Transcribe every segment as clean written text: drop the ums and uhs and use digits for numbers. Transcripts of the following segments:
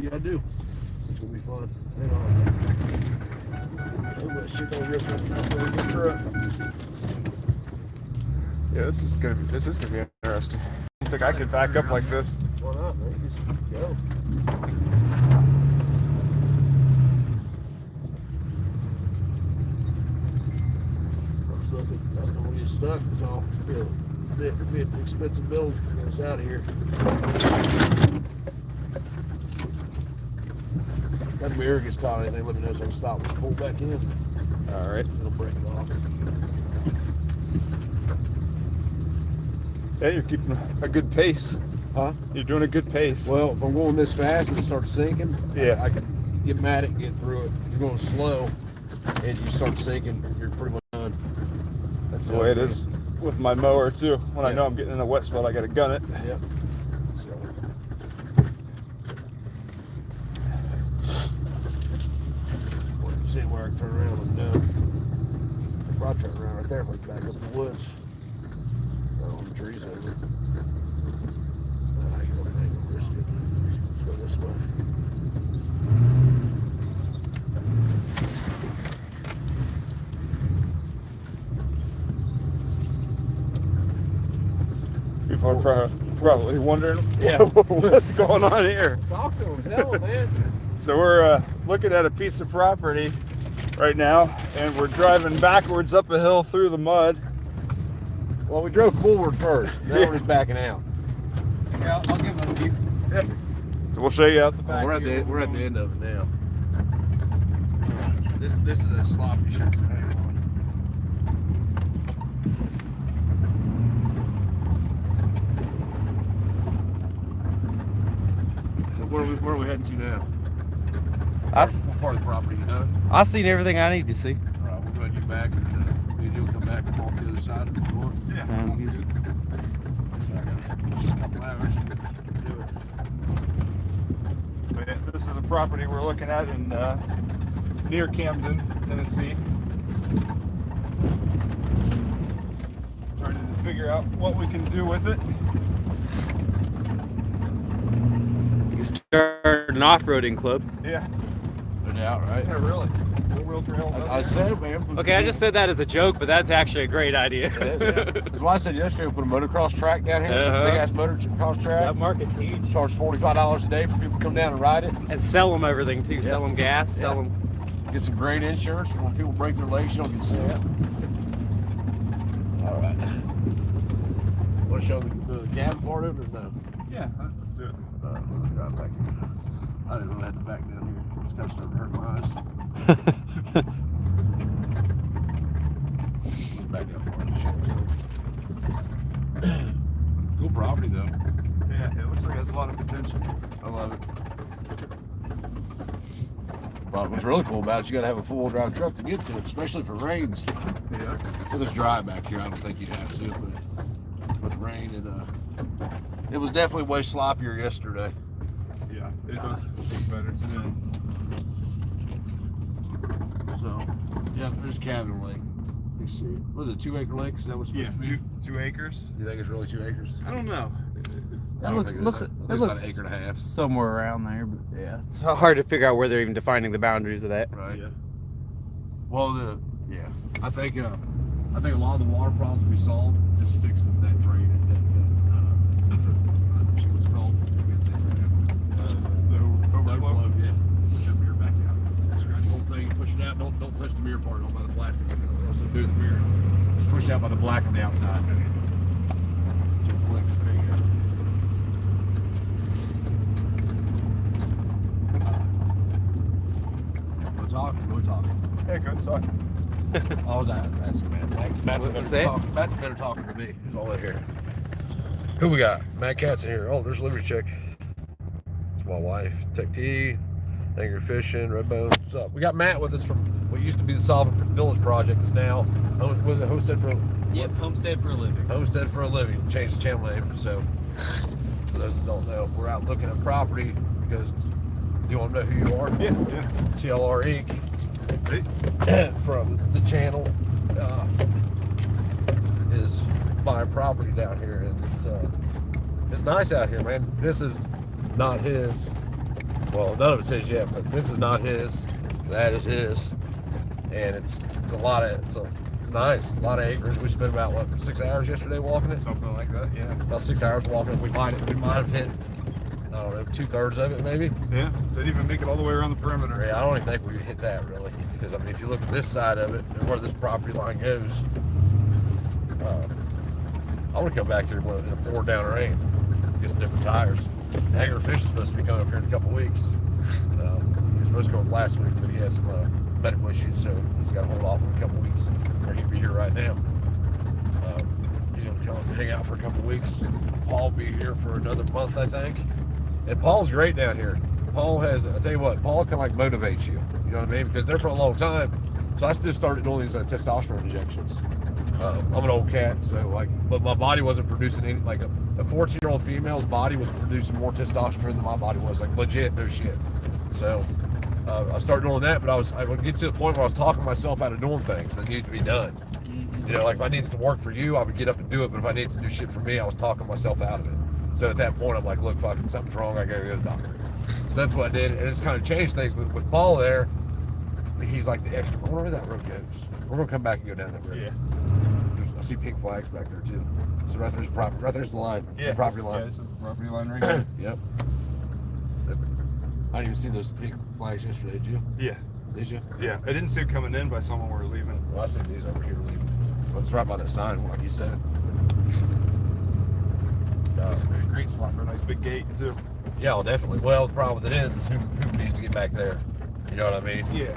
you gotta do. It's gonna be fun. Hang on. Oh, that shit don't rip up the truck. Yeah, this is gonna be interesting. I think I could back up like this. Why not, man? Just go. That's gonna get stuck. It's all be an expensive build to get us out of here. That mirror gets caught on anything, let me know so I can stop and pull back in. All right. It'll break it off. Yeah, you're keeping a good pace. Huh? You're doing a good pace. Well, if I'm going this fast and it starts sinking, yeah, I can get mad at get through it. If you're going slow and you start sinking, you're pretty much done. That's the way it is with my mower too. When I know I'm getting in a wet spot, I gotta gun it. Yep. See where I can turn around and I'll probably turn around right there if I can back up the woods. All the trees over. Let's go this way. People are probably wondering what's going on here. Talk to him, tell him, man. So we're looking at a piece of property right now, and we're driving backwards up a hill through the mud. Well, we drove forward first. Now we're just backing out. Yeah, I'll give them a view. Yep. So we'll show you out the back. We're at the end of it now. This is a sloppy shit. So hang on. So where are we heading to now? What part of the property you know? I've seen everything I need to see. All right, we'll go ahead and get back, and you'll come back and walk the other side of the door. Yeah. Sounds good. Just a couple hours. Do it. But yeah, this is a property we're looking at in near Camden, Tennessee. Trying to figure out what we can do with it. You can start an off-roading club. Yeah. No doubt, right? Yeah, really. Four-wheel trails. I said it, man. Okay, I just said that as a joke, but that's actually a great idea. That's why I said yesterday we put a motocross track down here, big ass motocross track. That market's huge. Charge $45 a day for people to come down and ride it. And sell them everything too. Sell them gas, sell them. Get some great insurance for when people break their legs, you don't get sick. All right. Want to show the gap part of it or no? Yeah, let's do it. Let me drive back here. I didn't really have to back down here. It's kind of starting to hurt my eyes. Back up for it. Cool property though. Yeah, it looks like it has a lot of potential. I love it. Well, what's really cool about it, you got to have a four-wheel drive truck to get to it, especially if it rains. Yeah. With this dry back here, I don't think you'd have to, but with rain, it was definitely way sloppier yesterday. Yeah, it does look better today. So, yeah, there's Cabin Lake. You see it. Was it 2 acre lake? Is that what's supposed to be? 2 acres. You think it's really 2 acres? I don't know. That looks about an acre and a half. Somewhere around there, but yeah, it's hard to figure out where they're even defining the boundaries of that. Right. Yeah. Well, I think a lot of the water problems we solved just fixed that drain. What's it called? The overflow. Yeah. Push that mirror back out. Scratch the whole thing. Push it out. Don't touch the mirror part. Don't buy the plastic. What's it do to the mirror? Just push it out by the black on the outside. Two clicks. There you go. We're talking. Yeah, good talking. I was asking, man. Matt's better talking to me. There's all that here. Who we got? Matt Cat's in here. Oh, there's Liberty Check. It's my wife. Tech T, Angry Fishing, Redbone. What's up? We got Matt with us from what used to be the Solvent Village Project. It's now, was it Homestead for a Yep, Homestead for a Living. Homestead for a Living. Changed the channel name. So, for those that don't know, we're out looking at property because you want to know who you are? Yeah. TLR Inc. From the channel is buying property down here, and it's nice out here, man. This is not his Well, none of it's his yet, but this is not his. That is his, and it's a lot of it's nice. A lot of acres. We spent about 6 hours yesterday walking it. Something like that. Yeah. About 6 hours walking it. We might have hit, I don't know, 2/3 of it maybe. Yeah. So didn't even make it all the way around the perimeter. Yeah, I don't even think we hit that really, because I mean, if you look at this side of it and where this property line goes, I want to come back here in a pour down rain, get some different tires. Angler Fish is supposed to be coming up here in a couple weeks. He was supposed to come up last week, but he has some medical issues, so he's got to hold off in a couple weeks, or he'd be here right now. He's going to come and hang out for a couple weeks. Paul will be here for another month, I think. And Paul's great down here. Paul has, I tell you what, Paul can like motivate you. You know what I mean? Because they're for a long time. So I just started doing these testosterone injections. I'm an old cat, so like, but my body wasn't producing any, like a 14-year-old female's body was producing more testosterone than my body was, like legit, no shit. So I started doing that, but I would get to the point where I was talking myself out of doing things that needed to be done. You know, like if I needed to work for you, I would get up and do it, but if I needed to do shit for me, I was talking myself out of it. So at that point, I'm like, look, fucking something's wrong, I gotta go to the doctor. So that's what I did, and it's kind of changed things with Paul there. He's like the extra. I wonder where that road goes. We're gonna come back and go down that road. Yeah. I see pink flags back there too. So right there's property. Right there's the line. Yeah. The property line. Yeah, this is the property line right here. Yep. I didn't even see those pink flags yesterday. Did you? Yeah. Did you? Yeah. I didn't see it coming in by someone we were leaving. Well, I see these over here leaving. Well, it's right by the sign, like you said. This would be a great spot for a nice big gate too. Yeah, well, definitely. Well, the problem with it is who needs to get back there. You know what I mean? Yeah.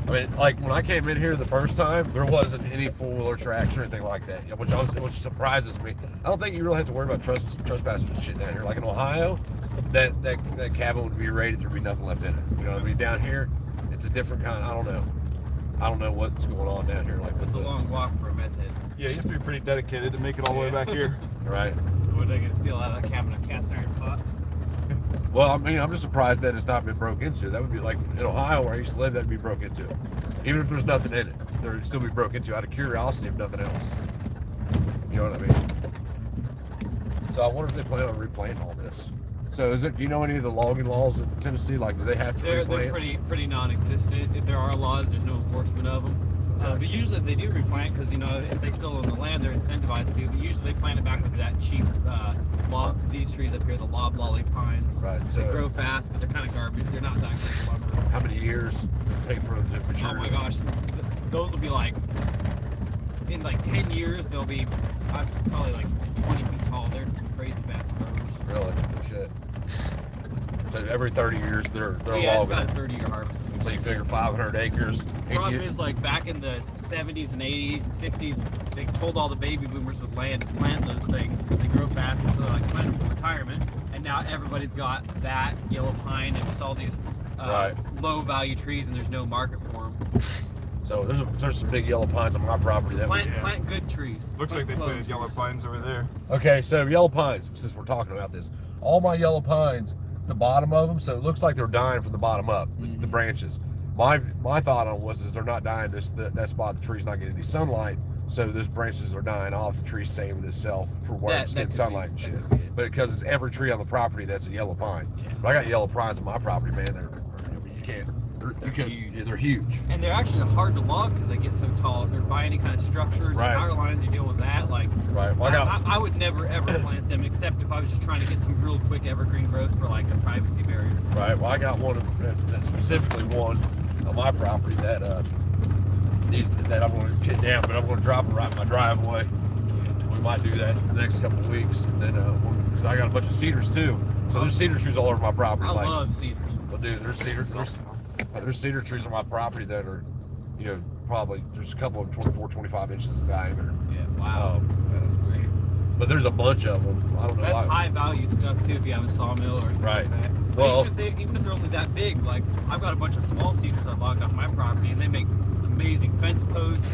I mean, like when I came in here the first time, there wasn't any four-wheeler tracks or anything like that, you know, which surprises me. I don't think you really have to worry about trespassers and shit down here. Like in Ohio, that cabin would be raided, there'd be nothing left in it. You know what I mean? Down here, it's a different kind. I don't know what's going on down here. Like it's a long walk for a meth head. Yeah, you have to be pretty dedicated to make it all the way back here. Right. What are they gonna steal out of that cabin? A cast iron pot? Well, I mean, I'm just surprised that it's not been broke into. That would be like in Ohio where I used to live, that'd be broke into. Even if there's nothing in it, there would still be broke into out of curiosity, if nothing else. You know what I mean? So I wonder if they plan on replanting all this. So do you know any of the logging laws in Tennessee? Like, do they have to replant? They're pretty non-existent. If there are laws, there's no enforcement of them. But usually they do replant because, you know, if they still own the land, they're incentivized to. But usually they plant it back with that cheap these trees up here, the loblolly pines. Right. So they grow fast, but they're kind of garbage. They're not that good lumber. How many years does it take for them to mature? Oh my gosh, those will be like, in like 10 years, they'll be probably like 20 feet tall. They're crazy fast growers. Really? No shit. So every 30 years they're yeah, logging. it's about a 30-year harvest. So you figure 500 acres. The problem is, like, back in the 70s and 80s and 60s, they told all the baby boomers with land to plant those things because they grow fast, so they're like planted for retirement. And now everybody's got that, yellow pine, and just all these low-value trees, and there's no market for them. So there's some big yellow pines on my property. Plant good trees. Looks like they planted yellow pines over there. Okay, so yellow pines, since we're talking about this, all my yellow pines, the bottom of them, so it looks like they're dying from the bottom up, the branches. My thought on is they're not dying that spot, the tree's not getting any sunlight, so those branches are dying off, the tree's saving itself for where it's getting sunlight and shit. But because it's every tree on the property that's a yellow pine. Yeah. But I got yellow pines on my property, man, they're huge. And they're actually hard to log because they get so tall. If they're by any kind of structures, power lines, you deal with that. Like, well, I would never ever plant them except if I was just trying to get some real quick evergreen growth for like a privacy barrier. Right. Well, I got specifically one on my property that I'm going to get down, but I'm going to drop it right in my driveway. We might do that in the next couple of weeks, and then so I got a bunch of cedars too. So there's cedar trees all over my property. I love cedars. Well, dude, there's cedar trees on my property that are, you know, probably there's a couple of 24, 25 inches in diameter. Yeah. Wow. That's great. But there's a bunch of them. I don't know. That's high value stuff too. If you have a sawmill or anything like that. Well, even if they're only that big, like I've got a bunch of small cedars I logged off my property, and they make amazing fence posts,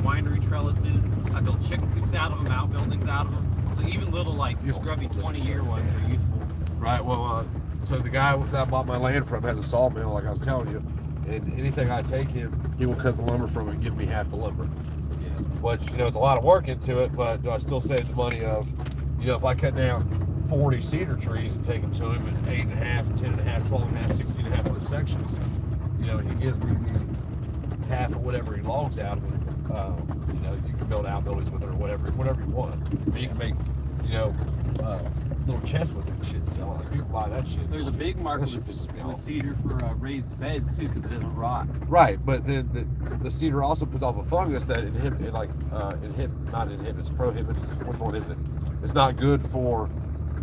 winery trellises. I built chicken coops out of them, outbuildings out of them. So even little like scrubby 20-year ones are useful. Right. Well, so the guy that I bought my land from has a sawmill, like I was telling you, and anything I take him, he will cut the lumber from it and give me half the lumber. Which, you know, it's a lot of work into it, but I still save the money of, you know, if I cut down 40 cedar trees and take them to him in 8.5, 10.5, 12.5, 16.5 foot sections. You know, he gives me half of whatever he logs out of it. You know, you can build outbuildings with it or whatever you want. But you can make, you know, little chests with it and shit. So like people buy that shit. There's a big market with cedar for raised beds too, because it doesn't rot. Right, but then the cedar also puts off a fungus that prohibits. Which one is it? It's not good for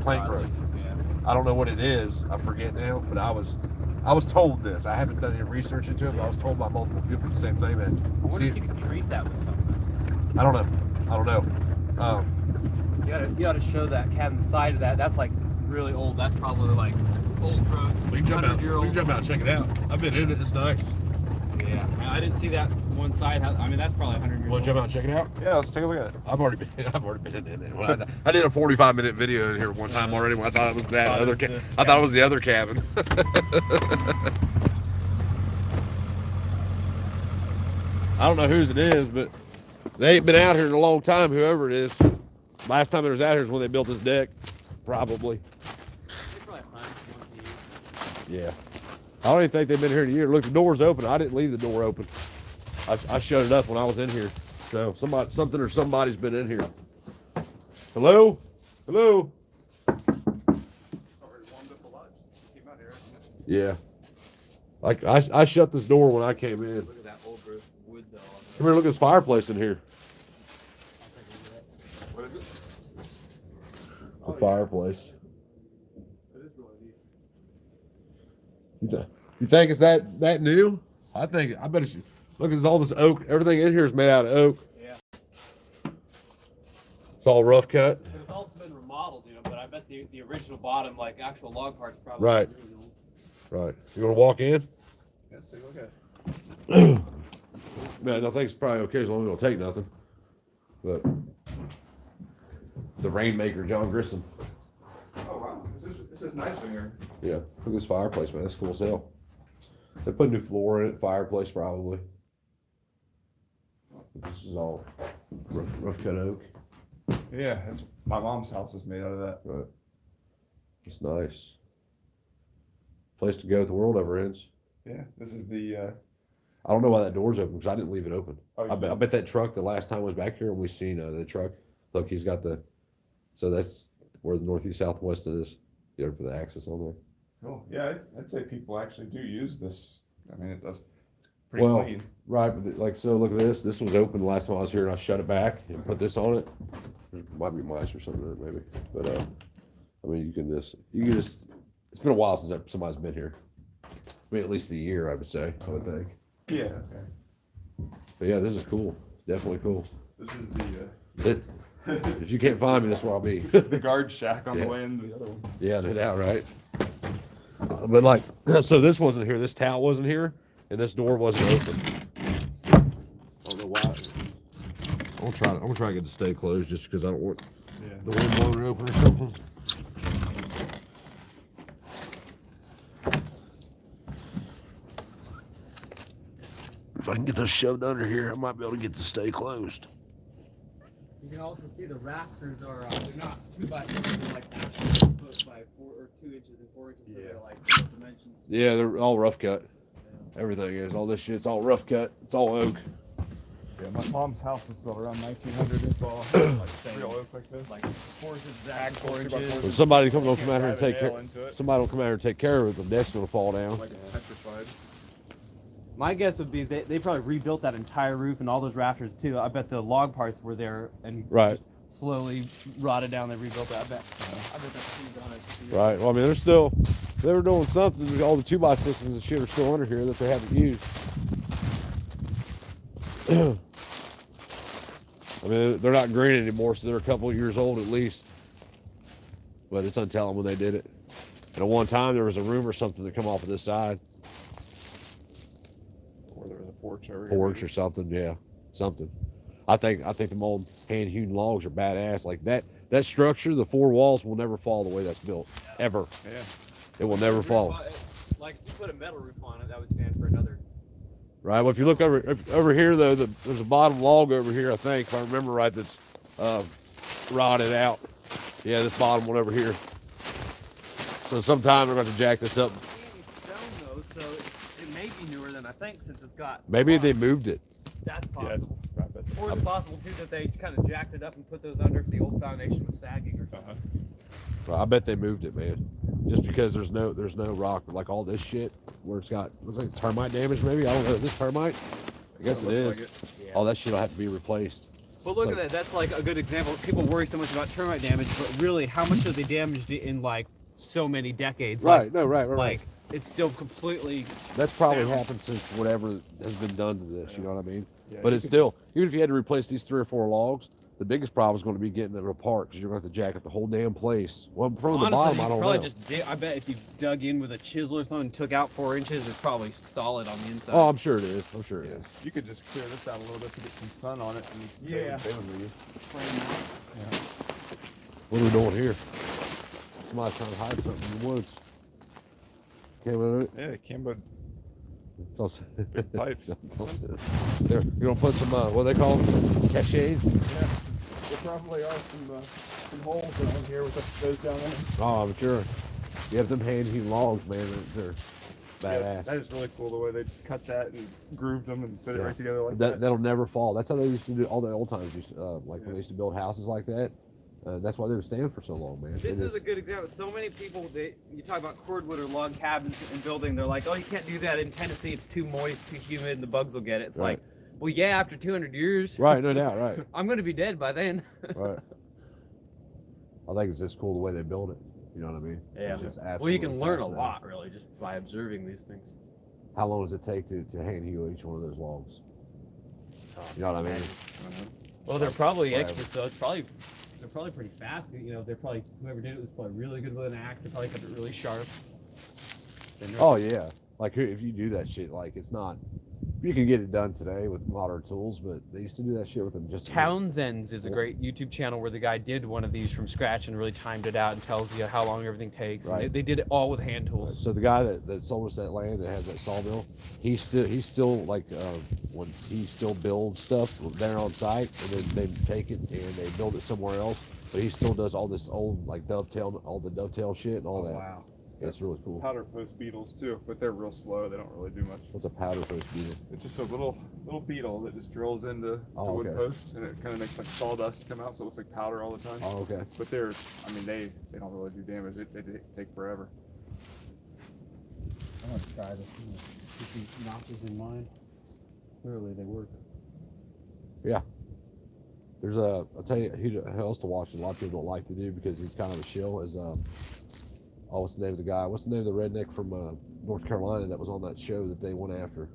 plant growth. Yeah. I don't know what it is. I forget now. But I was told this. I haven't done any research into it, but I was told by multiple people the same thing. That I wonder if you could treat that with something. I don't know. You gotta show that cabin the side of that. That's like really old. That's probably like old growth. We can jump out. 100-year-old. We can jump out and check it out. I've been in it. It's nice. Yeah, I didn't see that one side. I mean, that's probably 100 years Want old. to jump out and check it out? Yeah, let's take a look at it. I've already been in it. Well, I did a 45-minute video in here one time already. When I thought it was that other. I thought it was the other cabin. I don't know whose it is, but they ain't been out here in a long time. Whoever it is, last time they was out here is when they built this deck, probably. They probably hunt once a year. Yeah. I don't even think they've been here in a year. Look, the door's open. I didn't leave the door open. I shut it up when I was in here. So something or somebody's been in here. Hello? Hello? Yeah. Like I shut this door when I came in. Look at that old growth wood though. Come here, look at this fireplace in here. What is it? The fireplace. It is really neat. You think it's that new? I bet it's. Look at all this oak. Everything in here is made out of oak. Yeah. It's all rough cut. But it's also been remodeled, you know. But I bet the original bottom, like actual log parts, probably Right. really old. Right. You want to walk in? Let's take a look at it. Man, I think it's probably okay as long as we don't take nothing. But the Rainmaker, John Grissom. Oh wow, this is nice in here. Yeah. Look at this fireplace, man. That's cool as hell. They put a new floor in it, fireplace probably. This is all rough cut oak. Yeah, it's my mom's house is made out of that. Right. It's nice. Place to go if the world ever ends. Yeah, this is the. I don't know why that door's open because I didn't leave it open. Oh, you I bet that truck the last time I was back here and we seen the truck. Look, he's got so that's where the northeast southwest is. You ever put the axis on there? Cool. Yeah, I'd say people actually do use this. I mean, it's pretty Well, clean. right, but so look at this. This was open the last time I was here, and I shut it back and put this on it. There might be mice or something in it, maybe. But I mean, you can just. It's been a while since somebody's been here. I mean, at least a year, I would say. I would think. Yeah. Okay. But yeah, this is cool. Definitely cool. This is the. If you can't find me, that's where I'll be. This is the guard shack on Yeah. the way into the other one. Yeah, no doubt, right? But like, so this wasn't here. This towel wasn't here, and this door wasn't open. I don't know why. I'm gonna try to get it to stay closed just because I don't want the wind blowing it open or something. If I can get this shoved under here, I might be able to get this to stay closed. You can also see the rafters are they're not 2 by 6, they're like actual foot by 4 or 2 inches and 4 inches, so they're like different dimensions. Yeah, they're all rough cut. Everything is. All this shit's all rough cut. It's all oak. Yeah, my mom's house was built around 1900. It's all like real oak like this. Like 4 inches back, 4 inches. When somebody don't come out here and Drive a take nail care, into it. somebody don't come out here and take care of it, the deck's gonna fall down. Like it's petrified. My guess would be they probably rebuilt that entire roof and all those rafters too. I bet the log parts were there and Right. just slowly rotted down. They rebuilt that. I bet that's done it. Right. Well, I mean, they were doing something. All the 2x6s and shit are still under here that they haven't used. I mean, they're not green anymore, so they're a couple of years old at least. But it's untelling when they did it. And at one time, there was a room or something that come off of this side. Or there was a porch over here. Porch or something, yeah, something. I think the old hand-hewn logs are badass. Like that structure, the 4 walls will never fall the way that's built, ever. Yeah. It will never fall. Like if you put a metal roof on it, that would stand for another. Right. Well, if you look over here though, there's a bottom log over here. I think, if I remember right, that's rotted out. Yeah, this bottom one over here. So sometime we're going to jack this up. Stone though, so it may be newer than I think since it's got. Maybe they moved it. That's Yeah, it's possible. Or it's possible too that they kind of jacked it up and put those under if the old foundation was sagging or something. Well, I bet they moved it, man. Just because there's no rock, like all this shit where it's got looks like termite damage. Maybe I don't know. Is this termite? I guess it is. Like it. Yeah. All that shit will have to be replaced. But look at that. That's like a good example. People worry so much about termite damage, but really, how much have they damaged it in like so many decades? Right. Like, No. Right. like it's still completely. That's probably sound. happened since whatever has been done to this. You know what I mean? Yeah, But you it's still, even if you had to replace these 3 or 4 logs, the biggest problem is going to be getting it apart because you're going to have to jack up the whole damn place. Well, from the Honestly, bottom, you I could don't probably know. just I bet if you dug in with a chisel or something and took out 4 inches, it's probably solid on the inside. Oh, I'm sure it is. I'm sure it Yeah. is. You could just clear this out a little bit to get some sun on it. And Yeah. they would leave. What are we doing here? Somebody's trying to hide something in the woods. Can't believe it. Yeah, Cambo It's all big pipes. There, you're gonna put some what do they call them? Caches? Yeah, there probably are some holes down here with the goes down there. Oh, I'm sure. You have them hand hewn logs, man. They're Yeah, badass. that is really cool the way they cut that and grooved them and fit it Yeah. right together like that that. that'll never fall. That's how they used to do all the old times. Used to, like when Yeah. they used to build houses like that. That's why they would stand for so long, man. This It is a good example. So many people, you talk about cordwood or log cabins and building, they're like, oh, you can't do that in Tennessee. It's too moist, too humid, and the bugs will get it. It's Right. like, well, yeah, after 200 years, right, no doubt, right, I'm going to be dead by then. right. I think it's just cool the way they build it. You know what I mean? Yeah. It's just Well, you absolutely can learn a fascinating. lot, really, just by observing these things. How long does it take to hand hew each one of those logs? You know what I mean? Well, they're probably Whatever. experts, so they're probably pretty fast. You know, they're probably, whoever did it was probably really good with an axe. They probably kept it really sharp. Oh yeah. Like if you do that shit, like it's not. You can get it done today with modern tools, but they used to do that shit with them just. Townsend's is a great YouTube channel where the guy did one of these from scratch and really timed it out and tells you how long everything takes. And Right. they did it all with hand tools. So the guy that sold us that land that has that sawmill, he's still like when he still builds stuff there on site, and then they take it and they build it somewhere else. But he still does all this old like all the dovetail shit and all that. Wow. That's really cool. Powder post beetles too, but they're real slow. They don't really do much. What's a powder post beetle? It's just a little beetle that just drills into Oh, wood okay. posts, and it kind of makes like sawdust come out, so it looks like powder all the time. Oh, okay. But they're, I mean, they don't really do damage. They take forever. I'm gonna try this. Keep these notches in mind. Clearly they work. There's I'll tell you who else to watch. A lot of people don't like to do because he's kind of a shill. Is what's the name of the guy? What's the name of the redneck from North Carolina that was on that show that they went after?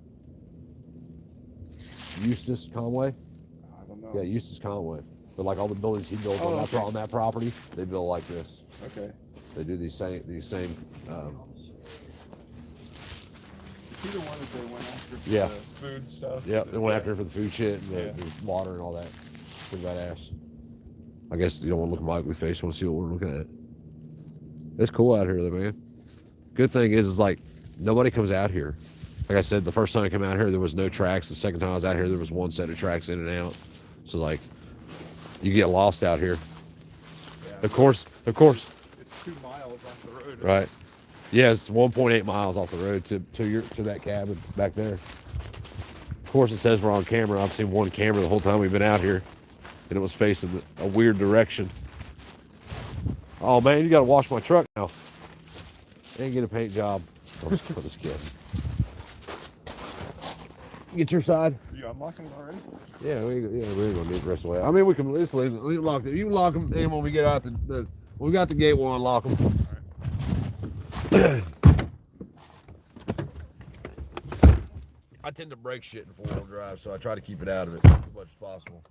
Eustace Conway. I don't know. Yeah, Eustace Conway. But like all the buildings he builds Oh, okay. on that property, they build like this. Okay. They do these same. Is he the one that they went after for Yeah. the food stuff? Yep, they went after it for the food shit and Yeah. the water and all that. Pretty badass. I guess you don't want to look at my ugly face. You want to see what we're looking at. It's cool out here, though, man. Good thing is like nobody comes out here. Like I said, the first time I came out here, there was no tracks. The second time I was out here, there was one set of tracks in and out. So like, you get lost out here. Yeah. Of course. It's 2 miles off the road. Right. Yeah, it's 1.8 miles off the road to that cabin back there. Of course, it says we're on camera. I've seen one camera the whole time we've been out here, and it was facing a weird direction. Oh man, you gotta wash my truck now. And get a paint job. I'm just kidding. Get your side. Are you unlocking it already? Yeah, we ain't gonna need the rest of the way. I mean, we can let's leave lock it. You can lock them, and when we get out when we got the gate, we'll unlock them. I tend to break shit in 4-wheel drive, so I try to keep it out of it as much as possible.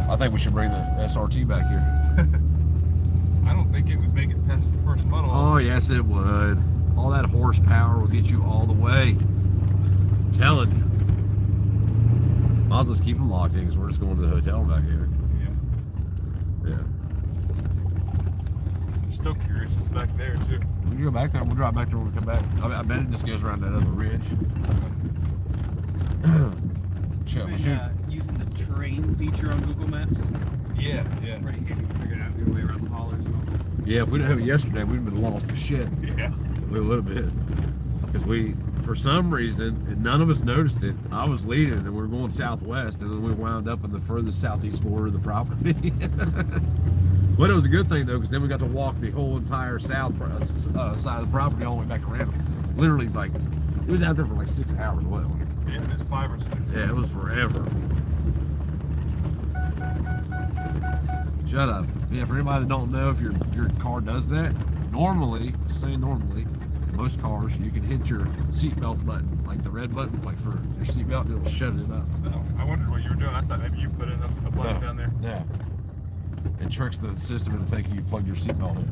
I think we should bring the SRT back here. I don't think it would make it past the first muddle. Oh, yes, it would. All that horsepower will get you all the way. I'm telling you. Might as well just keep them locked in because we're just going to the hotel back here. Yeah. Yeah. I'm still curious what's back there too. We can go back there. We'll drive back there when we come back. I bet it just goes around that other ridge. Been, using the terrain feature on Google Maps. Yeah, yeah. It's pretty handy figuring out your way around the hollers. And all that. Yeah, if we didn't have it yesterday, we'd have been lost to shit. Yeah. A little bit. Because we, for some reason, and none of us noticed it, I was leading and we were going southwest, and then we wound up in the furthest southeast border of the property. But it was a good thing though, because then we got to walk the whole entire south side of the property all the way back around. Literally, like, it was out there for like 6 hours. What? Yeah, it was 5 or 6. Yeah, it was forever. Shut up. Yeah, for anybody that don't know, if your car does that, normally, just saying normally, most cars, you can hit your seatbelt button, like the red button, like for your seatbelt, and it'll shut it up. No, I wondered what you were doing. I thought maybe you put in a button down there. Yeah. It tricks the system into thinking you plugged your seatbelt in.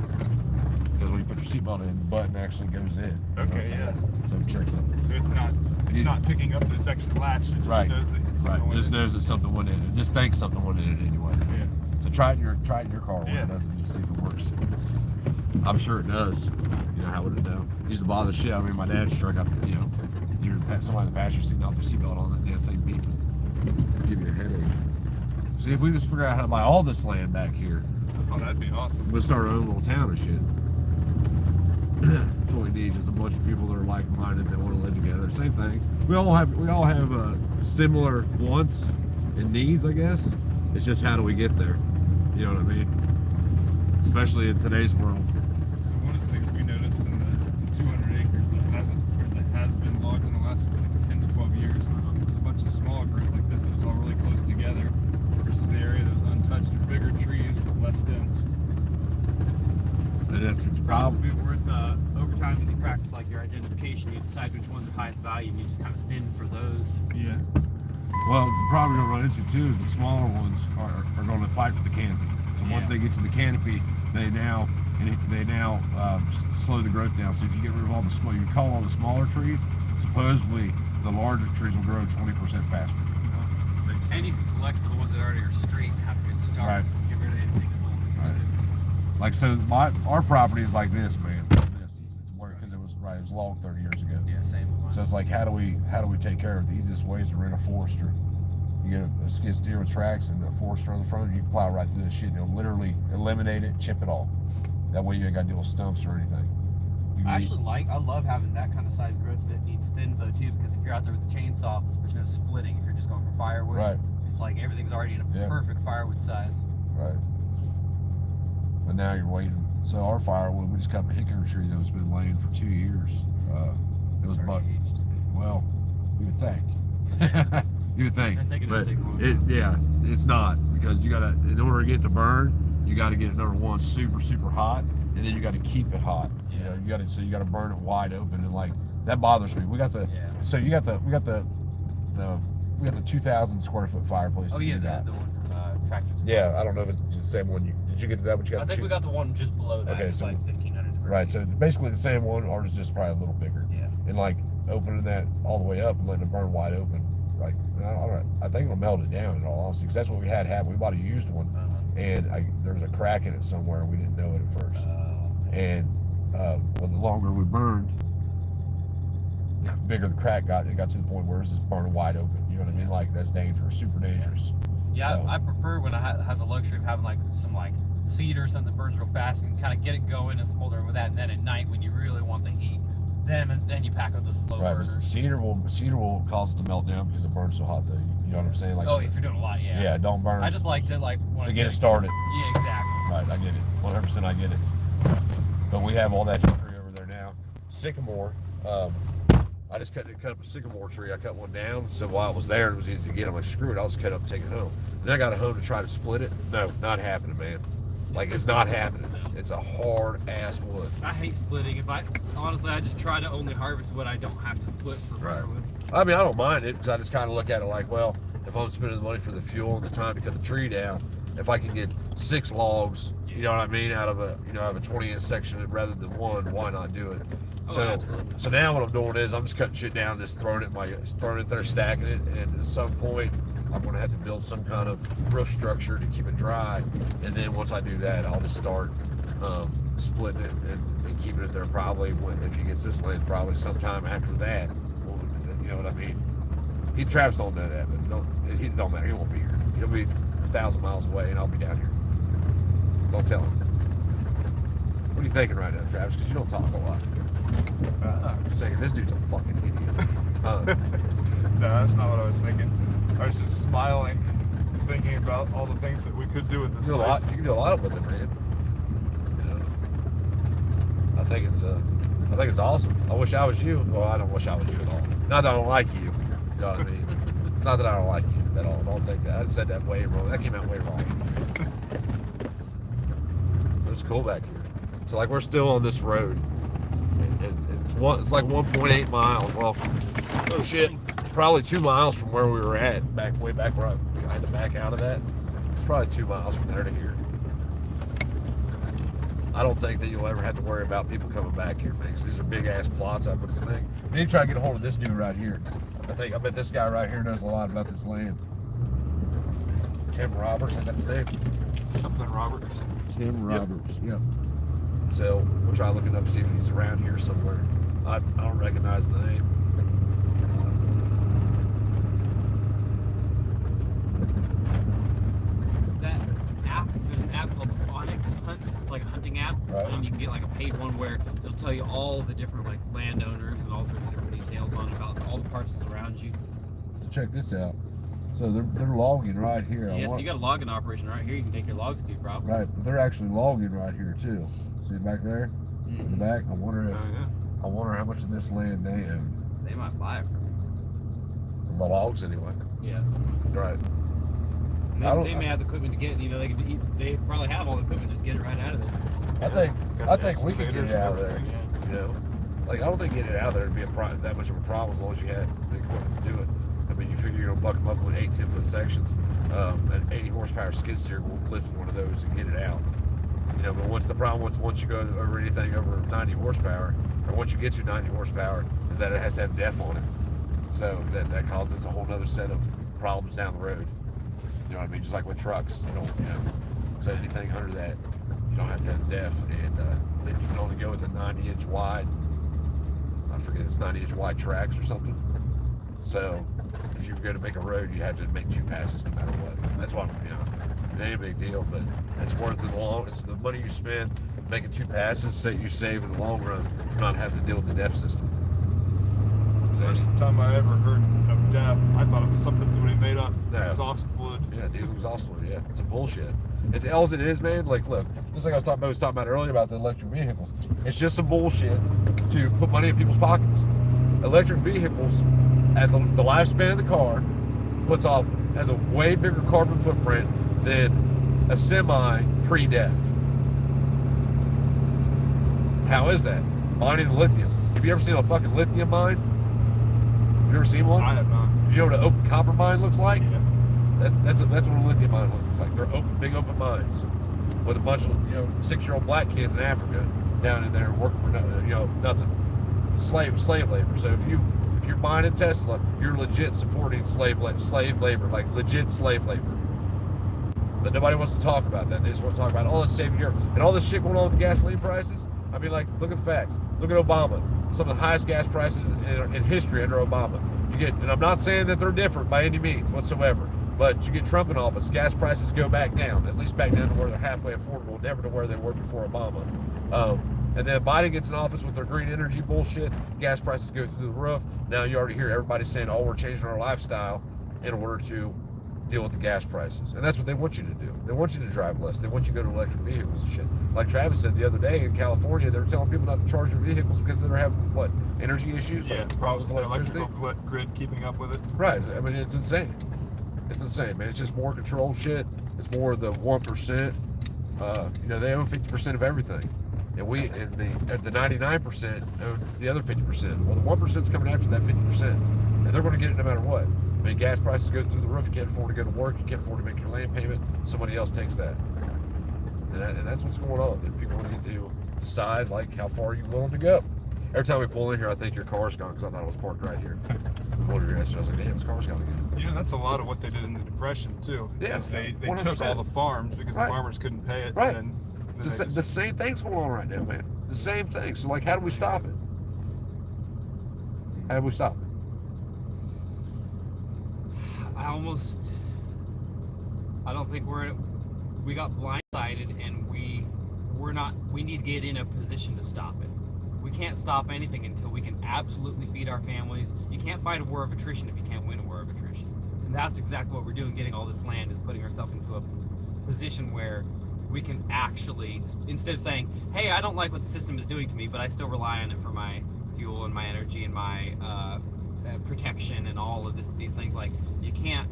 Because when you put your seatbelt in, the button actually goes in. Okay, yeah. So it tricks it. So it's not picking up that it's actually latched. It just Right. knows that something Right. went It just in. knows that something went in. It just thinks something went in it anyway. Yeah. So try it in your car when Yeah. it doesn't, just see if it works. I'm sure it does. You know, how would it know? It used to bother the shit. I mean, my dad struck up, you know, somebody in the passenger seat, not their seatbelt on, that damn thing beeping. Give you a headache. See, if we just figure out how to buy all this land back here, Oh, that'd be awesome. we'll start our own little town and shit. That's what we need, is a bunch of people that are like-minded that want to live together. Same thing. We all have similar wants and needs, I guess. It's just how do we get there? You know what I mean? Especially in today's world. So one of the things we noticed in the 200 acres that has been logged in the last 10 to 12 years, there's a bunch of small groups like this that was all really close together versus the area that was untouched or bigger trees but less dense. And that's probably Probably worth over time as you practice like your identification, you decide which ones are highest value and you just kind of thin for those. Yeah. well, the problem you're gonna run into too is the smaller ones are going to fight for the canopy. So once they get to the canopy, they now slow the growth down. So if you get rid of all the small, you call all the smaller trees, supposedly the larger trees will grow 20% faster. And you can select for the ones that already are straight and have a good start. Right. Get rid of anything that's only Right. Like, so our property is like this, man. Because it was logged 30 years ago. Yeah, same one. So it's like, how do we take care of it? The easiest way is to rent a forester. You get a skid steer with tracks and a forester on the front, and you can plow right through the shit. And it'll literally eliminate it, chip it all. That way you ain't got to deal with stumps or anything. I love having that kind of size growth that needs thin though too, because if you're out there with the chainsaw, there's no splitting. If you're just going for firewood, Right. It's like everything's already in a perfect firewood size. Right. But now you're waiting. So our firewood, we just cut a hickory tree that was been laying for 2 years. It was aged. well, you would think. You would think. I think it but takes long. it's not, because you gotta, in order to get it to burn, you gotta get it, number one, super hot, and then you gotta keep it hot. You know, you gotta burn it wide open, and like that bothers me. We got the so we got the 2,000 square foot fireplace. Oh yeah, the one from Tractors. Yeah, I don't know if it's the same one. Did you get to that? What you got? I think we got the one just below that. Okay, It's so like 1,500 square Right, feet. so basically the same one. Ours is just probably a little bigger. Yeah. And like opening that all the way up and letting it burn wide open, like I think it'll melt it down in all honesty, because that's what we had happen. We bought a used one, and there was a crack in it somewhere, and we didn't know it at first. And well, the longer we burned, the bigger the crack got. It got to the point where it's just burning wide open. You know what I mean? Like, that's dangerous, super dangerous. Yeah, I prefer when I have the luxury of having like some like cedar or something that burns real fast and kind of get it going and smoldering with that. And then at night when you really want the heat, then you pack up the slow Right, burners. but cedar will cause it to melt down because it burns so hot though. You know what I'm saying? Like, Oh, if you're doing a lot, yeah. yeah, don't burn. I just like to when to get it started. Yeah, exactly. Right, I get it. 100% I get it. But we have all that hickory over there now. Sycamore, I just cut up a sycamore tree. I cut one down, so while it was there, it was easy to get. I'm like, screw it, I'll just cut it up and take it home. Then I got a home to try to split it. No, not happening, man. Like, it's not happening. It's a hard ass wood. I hate splitting. Honestly, I just try to only harvest what I don't have to split for firewood. I mean, I don't mind it, because I just kind of look at it like, well, if I'm spending the money for the fuel and the time to cut the tree down, if I can get 6 logs, you know what I mean, out of a 20-inch section rather than one, why not do it? So now what I'm doing is I'm just cutting shit down, just throwing it there, stacking it, and at some point I'm going to have to build some kind of roof structure to keep it dry, and then once I do that, I'll just start splitting it and keeping it there. Probably if he gets this land, probably sometime after that. You know what I mean? Travis don't know that, but he don't matter. He won't be here. 1,000 miles away, and I'll be down here. Don't tell him. What are you thinking right now, Travis? Because you don't talk a lot. I'm Just thinking, this dude's a fucking idiot. No, that's not what I was thinking. I was just smiling, thinking about all the things that we could do with this You place. can do a lot with it, man. You know, I think it's awesome. I wish I was you. Well, I don't wish I was you at all. Not that I don't like you. You know what I mean? It's not that I don't like you at all. Don't think that. I said that way wrong. That came out way wrong. It's cool back here. So like we're still on this road. It's like 1.8 miles. Well, oh shit, probably 2 miles from where we were at way back where I had to back out of that. It's probably 2 miles from there to here. I don't think that you'll ever have to worry about people coming back here, man, because these are big ass plots up in this thing. We need to try to get a hold of this dude right here. I bet this guy right here knows a lot about this land. Tim Roberts, I think his name. Something Roberts. Tim Roberts, yep. So we'll try looking up, see if he's around here somewhere. I don't recognize the name. That app, there's an app called Onyx Hunt. It's like a hunting app, Right. and you can get like a paid one where it'll tell you all the different like landowners and all sorts of different details on about all the parcels around you. So check this out. So they're logging right here. Yes, you got a logging operation right here. You can take your logs to, probably. Right, but they're actually logging right here too. See back there, in the back. I wonder how much of this land they own. They might buy it from The logs anyway. you. Yeah, so Right. they may have the equipment to get. You know, they probably have all the equipment. Just get it right out of there. I think we could get it out of there. Yeah. You know, like I don't think getting it out of there would be that much of a problem as long as you had the equipment to do it. I mean, you figure you're gonna buck them up with 8 10-foot sections. An 80 horsepower skid steer will lift one of those and get it out. You know, but once you go over anything over 90 horsepower, or once you get to 90 horsepower, is that it has to have DEF on it. So that causes a whole other set of problems down the road. You know what I mean? Just like with trucks, so anything under that, you don't have to have DEF, and then you can only go with a 90-inch wide. I forget, it's 90-inch wide tracks or something. So if you were going to make a road, you have to make 2 passes no matter what. That's why, it ain't a big deal, but it's worth it it's the money you spend making 2 passes that you save in the long run, not having to deal with the DEF system. First time I ever heard of DEF, I thought it was something somebody made up. No. Exhaust fluid. Yeah, diesel exhaust fluid, yeah. It's a bullshit. It's all it is, man. Like, look, just like I was talking about earlier about the electric vehicles. It's just some bullshit to put money in people's pockets. Electric vehicles, at the lifespan of the car, has a way bigger carbon footprint than a semi pre-DEF. How is that? Mining the lithium. Have you ever seen a fucking lithium mine? You ever seen one? I have not. You know what an open copper mine looks like? Yeah. That's what a lithium mine looks like. They're big open mines with a bunch of 6-year-old black kids in Africa down in there working for nothing. Slave labor. So if you're mining Tesla, you're legit supporting slave labor, like legit slave labor. But nobody wants to talk about that. They just want to talk about all this saving here and all this shit going on with the gasoline prices. I mean, like, look at the facts. Look at Obama. Some of the highest gas prices in history under Obama. And I'm not saying that they're different by any means whatsoever, but you get Trump in office, gas prices go back down, at least back down to where they're halfway affordable, never to where they were before Obama. And then Biden gets in office with their green energy bullshit, gas prices go through the roof. Now you already hear everybody saying, oh, we're changing our lifestyle in order to deal with the gas prices. And that's what they want you to do. They want you to drive less. They want you to go to electric vehicles and shit. Like Travis said the other day in California, they were telling people not to charge their vehicles because they're having, energy issues? Yeah, like problems with the electricity? electrical grid keeping up with it. Right. I mean, it's insane. It's insane, man. It's just more control shit. It's more the 1%. They own 50% of everything. And the 99% own the other 50%. Well, the 1%'s coming after that 50%. And they're going to get it no matter what. I mean, gas prices go through the roof. You can't afford to go to work. You can't afford to make your land payment. Somebody else takes that. And that's what's going on. And people need to decide, like, how far you're willing to go. Every time we pull in here, I think your car's gone because I thought it was parked right here. I was like, damn, this car's gone again. That's a lot of what they did in the Depression, too. Yeah, They 100%. took all the farms because the farmers couldn't pay it. Right. And The same thing's going on right now, man. The same thing. So, like, how do we stop it? How do we stop it? I I don't think we got blindsided, and we need to get in a position to stop it. We can't stop anything until we can absolutely feed our families. You can't fight a war of attrition if you can't win a war of attrition. And that's exactly what we're doing. Getting all this land is putting ourselves into a position where we can actually, instead of saying, hey, I don't like what the system is doing to me, but I still rely on it for my fuel and my energy and my protection and all of these things. Like, you can't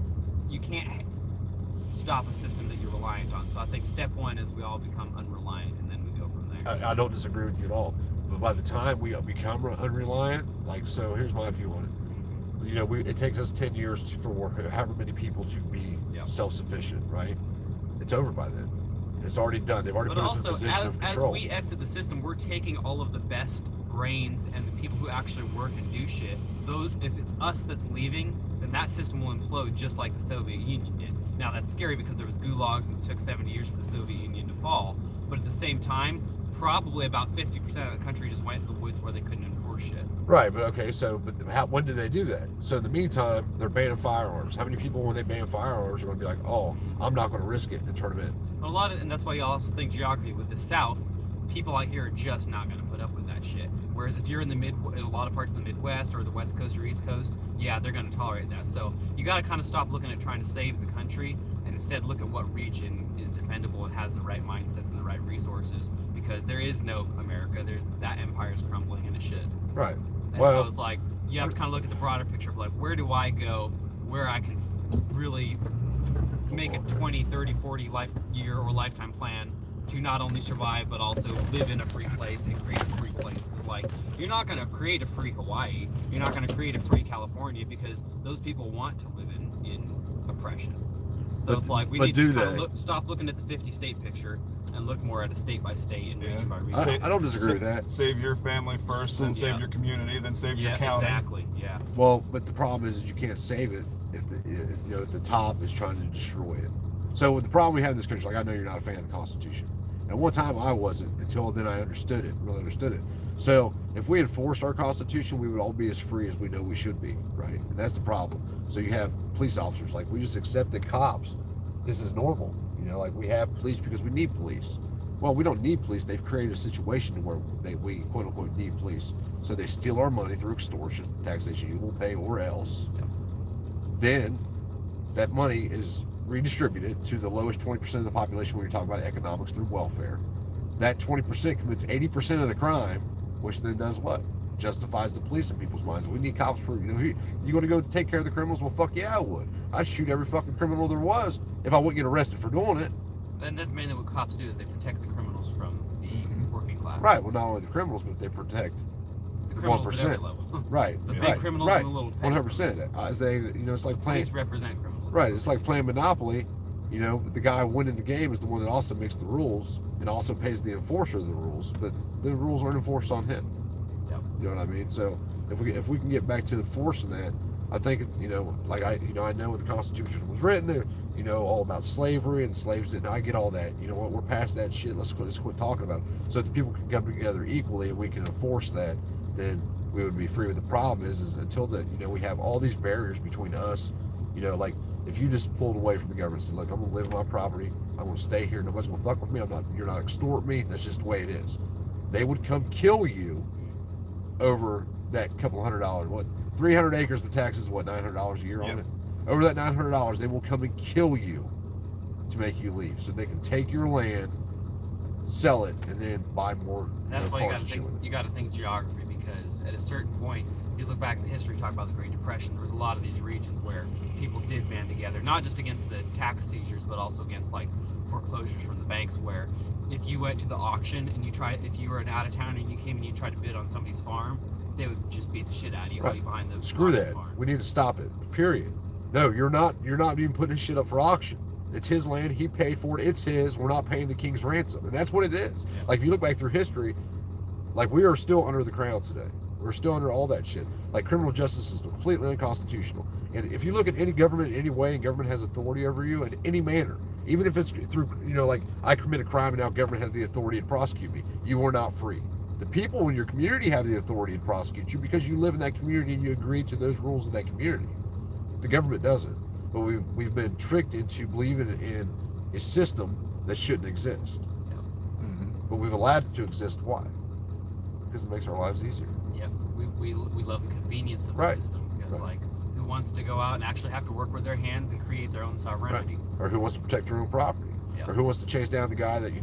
stop a system that you're reliant on. So I think step one is we all become unreliant, and then we go from there. I don't disagree with you at all. But by the time we become unreliant, like, so here's my view on it. You know, it takes us 10 years for however many people to be self-sufficient, right? It's over by then. It's already done. They've already put us in a position of control. As we exit the system, we're taking all of the best brains and the people who actually work and do shit. If it's us that's leaving, then that system will implode just like the Soviet Union did. Now, that's scary because there was gulags and it took 70 years for the Soviet Union to fall. But at the same time, probably about 50% of the country just went into the woods where they couldn't enforce shit. Right, but okay, so when did they do that? So in the meantime, they're banning firearms. How many people, when they ban firearms, are going to be like, oh, I'm not going to risk it and turn them in? And that's why you also think geography. With the South, people out here are just not going to put up with that shit. Whereas if you're in a lot of parts of the Midwest or the West Coast or East Coast, yeah, they're going to tolerate that. So you got to kind of stop looking at trying to save the country and instead look at what region is defendable and has the right mindsets and the right resources, because there is no America. That empire is crumbling and it should. Right. And so it's like, you have to kind of look at the broader picture of like, where do I go where I can really make a 20, 30, 40 year or lifetime plan to not only survive but also live in a free place and create a free place. Because like, you're not going to create a free Hawaii, you're not going to create a free California, because those people want to live in oppression. So it's like, we need to kind of stop looking at the 50-state picture and look more at a state by state and region by region. I don't disagree with that. Save your family first, then save your community, then save your county. Exactly. Yeah. Well, but the problem is you can't save it if the top is trying to destroy it. So the problem we have in this country, like, I know you're not a fan of the Constitution. At one time I wasn't, until then I really understood it. So if we enforced our Constitution, we would all be as free as we know we should be, right? And that's the problem. So you have police officers, like, we just accept that cops, this is normal. You know, like, we have police because we need police. Well, we don't need police. They've created a situation where we quote unquote need police. So they steal our money through extortion, taxation, you will pay or else. Then that money is redistributed to the lowest 20% of the population when you're talking about economics through welfare. That 20% commits 80% of the crime, which then does what? Justifies the police in people's minds. We need cops for, you going to go take care of the criminals? Well, fuck yeah, I would. I'd shoot every fucking criminal there was if I wouldn't get arrested for doing it. And that's mainly what cops do, is they protect the criminals from the working class. Right. Well, not only the criminals, but they protect the criminals 1%. at every level. Right. The big criminals and the little 100%. As they, it's like playing. Police represent criminals. Right. It's like playing Monopoly. The guy winning the game is the one that also makes the rules and also pays the enforcer the rules, but the rules aren't enforced on him. Yep. You know what I mean? So if we can get back to enforcing that, I think it's, like I know when the Constitution was written there, all about slavery and slaves didn't. I get all that. You know what? We're past that shit. Let's quit talking about it. So if the people can come together equally and we can enforce that, then we would be free. But the problem is until that, we have all these barriers between us. Like, if you just pulled away from the government and said, look, I'm gonna live on my property, I'm gonna stay here, nobody's gonna fuck with me, you're not extort me, that's just the way it is. They would come kill you over that couple $100. What, 300 acres, the tax is what, $900 a year on it? Over that $900, they will come and kill you to make you leave. So they can take your land, sell it, and then buy more. That's why you gotta think geography, because at a certain point, if you look back in the history, talk about the Great Depression, there was a lot of these regions where people did band together, not just against the tax seizures, but also against like foreclosures from the banks, where if you went to the auction and if you were an out of towner and you came and you tried to bid on somebody's farm, they would just beat the shit out of you, hold you behind the Screw that. farm. We need to stop it. Period. No, you're not even putting his shit up for auction. It's his land. He paid for it. It's his. We're not paying the king's ransom. And that's what it is. Yeah. Like, if you look back through history, like, we are still under the crown today. We're still under all that shit. Like, criminal justice is completely unconstitutional. And if you look at any government in any way, and government has authority over you in any manner, even if it's through, like, I commit a crime and now government has the authority to prosecute me, you are not free. The people in your community have the authority to prosecute you because you live in that community and you agree to those rules of that community. The government doesn't. but we've been tricked into believing in a system that shouldn't exist. Yep. But we've allowed it to exist. Why? Because it makes our lives easier. Yep. We love the convenience of the system. Because like, who wants to go out and actually have to work with their hands and create their own sovereignty? Right. Or who wants to protect their own property? Yep. Or who wants to chase down the guy that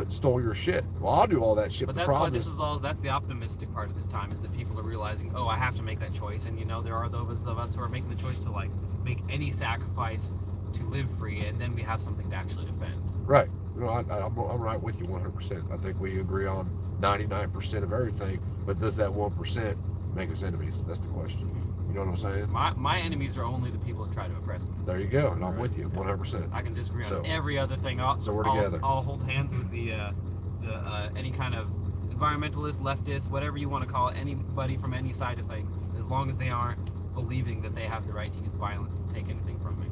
stole your shit? Well, I'll do all that shit. But that's why this is all. That's the optimistic part of this time, is that people are realizing, oh, I have to make that choice, and there are those of us who are making the choice to like make any sacrifice to live free, and then we have something to actually defend. Right. I'm right with you 100%. I think we agree on 99% of everything, but does that 1% make us enemies? That's the question. You know what I'm saying? My enemies are only the people that try to oppress me. There you go, and I'm with you 100%. I can disagree on every other thing. So we're together. I'll hold hands with the any kind of environmentalist, leftist, whatever you want to call it, anybody from any side of things, as long as they aren't believing that they have the right to use violence and take anything from me.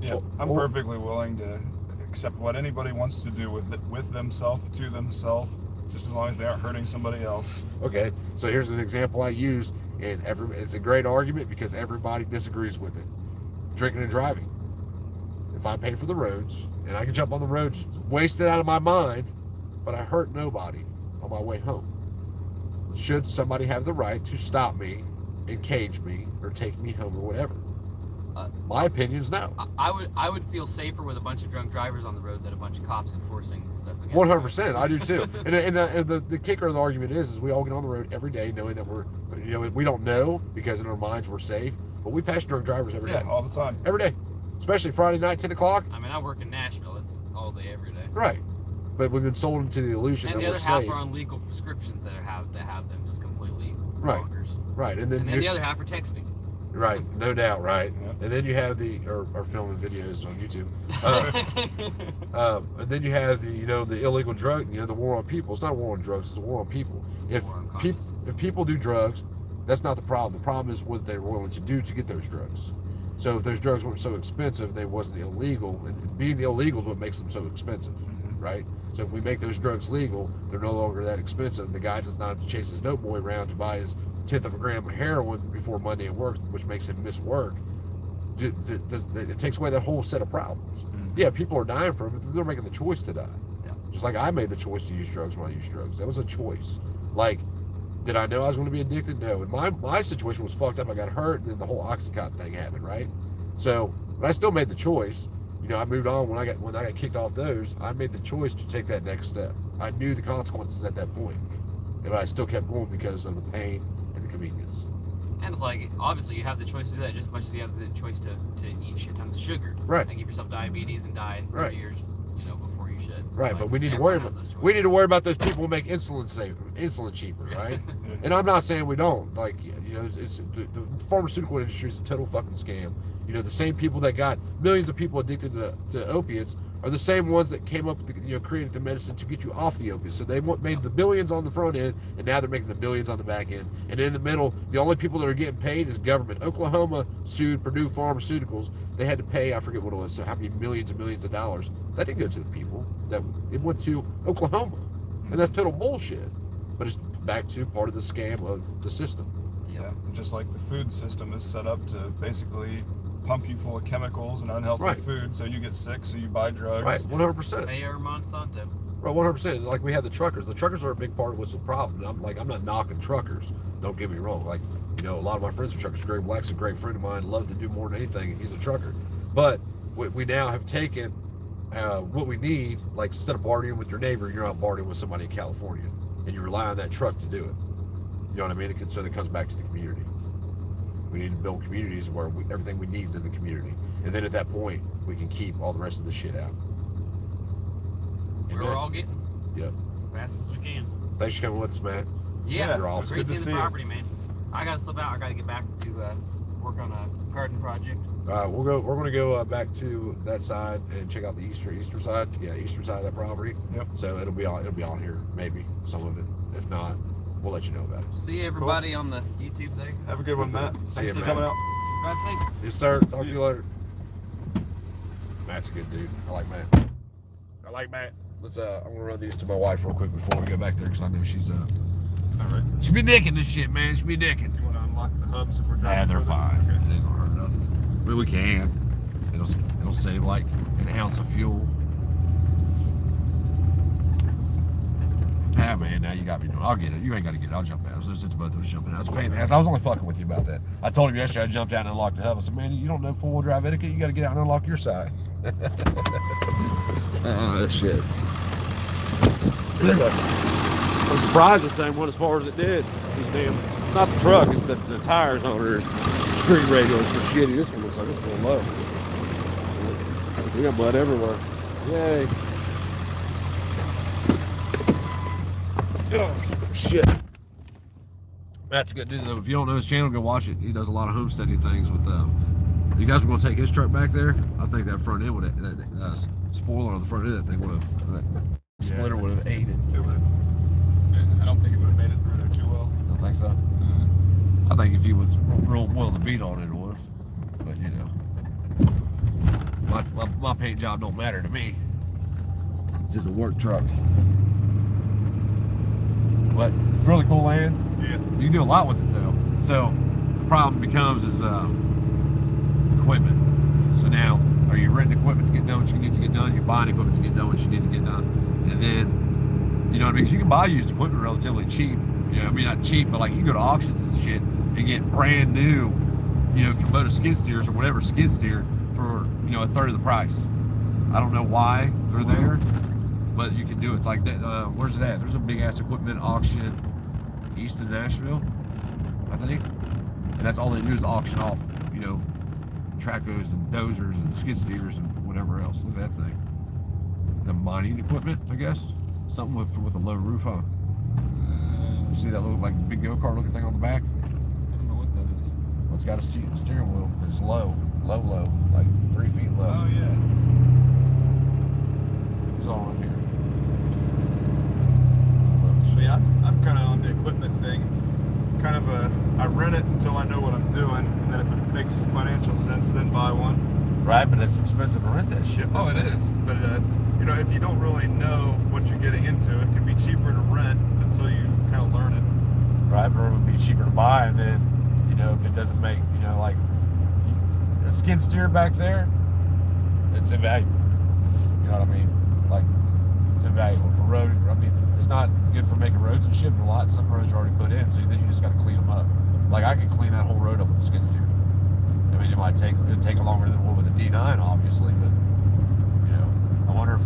Yeah, I'm perfectly willing to accept what anybody wants to do with themselves, to themselves, just as long as they aren't hurting somebody else. Okay, so here's an example I use, and it's a great argument because everybody disagrees with it. Drinking and driving. If I pay for the roads, and I can jump on the roads wasted out of my mind, but I hurt nobody on my way home, should somebody have the right to stop me and cage me or take me home or whatever? My opinion is no. I would feel safer with a bunch of drunk drivers on the road than a bunch of cops enforcing stuff against 100%, I do too. And the kicker of the argument is we all get on the road every day knowing that we don't know because in our minds we're safe, but we pass drunk drivers every day. Yeah, all the time. Every day. Especially Friday night, 10 o'clock. I mean, I work in Nashville. It's all day, every day. Right. But we've been sold into the illusion that we're safe. And the other half are on legal prescriptions that have them just completely bonkers. Right. And then the other half are texting. Right, no doubt, right. Yeah. And then you have or filming videos on YouTube. And then you have the illegal drug, the war on people. It's not a war on drugs, it's a war on people. If people do drugs, that's not the problem. The problem is what they're willing to do to get those drugs. So if those drugs weren't so expensive, they wasn't illegal. And being illegal is what makes them so expensive, right? So if we make those drugs legal, they're no longer that expensive. The guy does not have to chase his dope boy around to buy his 1/10 of a gram of heroin before Monday at work, which makes him miss work. It takes away that whole set of problems. Yeah, people are dying from it. They're making the choice to die. Yeah. Just like I made the choice to use drugs when I used drugs. That was a choice. Like, did I know I was going to be addicted? No. And my situation was fucked up. I got hurt, and then the whole Oxycontin thing happened, right? So, but I still made the choice. I moved on when I got kicked off those. I made the choice to take that next step. I knew the consequences at that point, but I still kept going because of the pain and the convenience. And it's like, obviously, you have the choice to do that just as much as you have the choice to eat shit tons of sugar. Right. And give yourself diabetes and die 30 years, before you should. Right, like, but we need to worry about those people who make insulin cheaper, right? And I'm not saying we don't. Like, it's the pharmaceutical industry is a total fucking scam. The same people that got millions of people addicted to opiates are the same ones that came up with created the medicine to get you off the opiates. So they made the billions on the front end, and now they're making the billions on the back end. And in the middle, the only people that are getting paid is government. Oklahoma sued Purdue Pharmaceuticals. They had to pay, I forget what it was, so how many millions and millions of dollars. That didn't go to the people. It went to Oklahoma. And that's total bullshit. But it's back to part of the scam of the system. Yeah, just like the food system is set up to basically pump you full of chemicals and unhealthy food, so you get sick, so you buy drugs. Right, 100%. They are Monsanto. Right, 100%. Like we have the truckers. The truckers are a big part of what's the problem. And I'm not knocking truckers. Don't get me wrong. Like, a lot of my friends are truckers. Greg Black's a great friend of mine. Love to do more than anything, and he's a trucker. But we now have taken what we need. Like, instead of bartering with your neighbor, you're out bartering with somebody in California, and you rely on that truck to do it. You know what I mean? So that comes back to the community. We need to build communities where everything we need is in the community. And then at that point, we can keep all the rest of the shit out. We're all getting as fast as we can. Thanks for coming with us, man. Yeah, you're awesome. Great seeing the property, man. I got to slip out. I got to get back to work on a garden project. We're going to go back to that side and check out the eastern side. Yeah, eastern side of that property. Yep. So it'll be on here, maybe some of it. If not, we'll let you know about it. See everybody on the YouTube thing. Have a good one, Matt. Thanks for coming out. Drive safe. Yes, sir. Talk to you later. Matt's a good dude. I like Matt. Let's I'm gonna run these to my wife real quick before we go back there because I know she's all right. She be nicking this shit, man. She be nicking. You want to unlock the hubs if we're driving? Yeah, they're further? fine. Okay. It ain't gonna hurt nothing. I mean, we can. It'll save like an ounce of fuel. Ah, man, now you got me doing. I'll get it. You ain't got to get it. I'll jump out. So since both of us jumping out, it's a pain in the ass. I was only fucking with you about that. I told him yesterday I jumped out and unlocked the hub. I said, man, you don't know four-wheel drive etiquette. You got to get out and unlock your side. Shit. I'm surprised this thing went as far as it did. These damn, not the truck, it's the tires on her. Street radios are shitty. This one looks like it's going low. We got blood everywhere. Yay. Oh, shit. That's a good dude though. If you don't know his channel, go watch it. He does a lot of homesteading things with you guys were going to take his truck back there. I think that front end would have, that spoiler on the front end of that thing would have, that splitter would have ate it. It would have. I don't think it would have made it through there too well. Don't think so? I think if he was real willing to beat on it, it would have. But you know, my paint job don't matter to me. It's just a work truck. But really cool land. Yeah. You can do a lot with it though. So the problem becomes is equipment. So now, are you renting equipment to get done what you need to get done? You're buying equipment to get done what you need to get done. And then, you know what I mean? Because you can buy used equipment relatively cheap. You know, I mean, not cheap, but like you go to auctions and shit and get brand new, you know, Kubota skid steers or whatever skid steer for, you know, a third of the price. I don't know why they're there, but you can do it. It's like that. Where's it at? There's a big ass equipment auction east of Nashville, I think. And that's all they do is auction off, you know, tracos and dozers and skid steers and whatever else. Look at that thing. The mining equipment, I guess. Something with a low roof, huh? You see that little like big go-kart looking thing on the back? I don't know what that is. Well, it's got a seat and a steering wheel. It's low, like 3 feet low. Oh yeah. It's all in here. So yeah, I'm kind of on the equipment thing. Kind of I rent it until I know what I'm doing, and then if it makes financial sense, then buy one. Right, but it's expensive to rent that shit. Oh, it is. But you know, if you don't really know what you're getting into, it can be cheaper to rent until you kind of learn it. Right, but it would be cheaper to buy, and then, you know, if it doesn't make, you know, like a skid steer back there, it's invaluable. You know what I mean? Like, it's invaluable for road. I mean, it's not good for making roads and shit, but a lot. Some roads are already put in, so then you just got to clean them up. Like, I could clean that whole road up with a skid steer. I mean, it'd take longer than it would with a D9, obviously, but, you know, I wonder if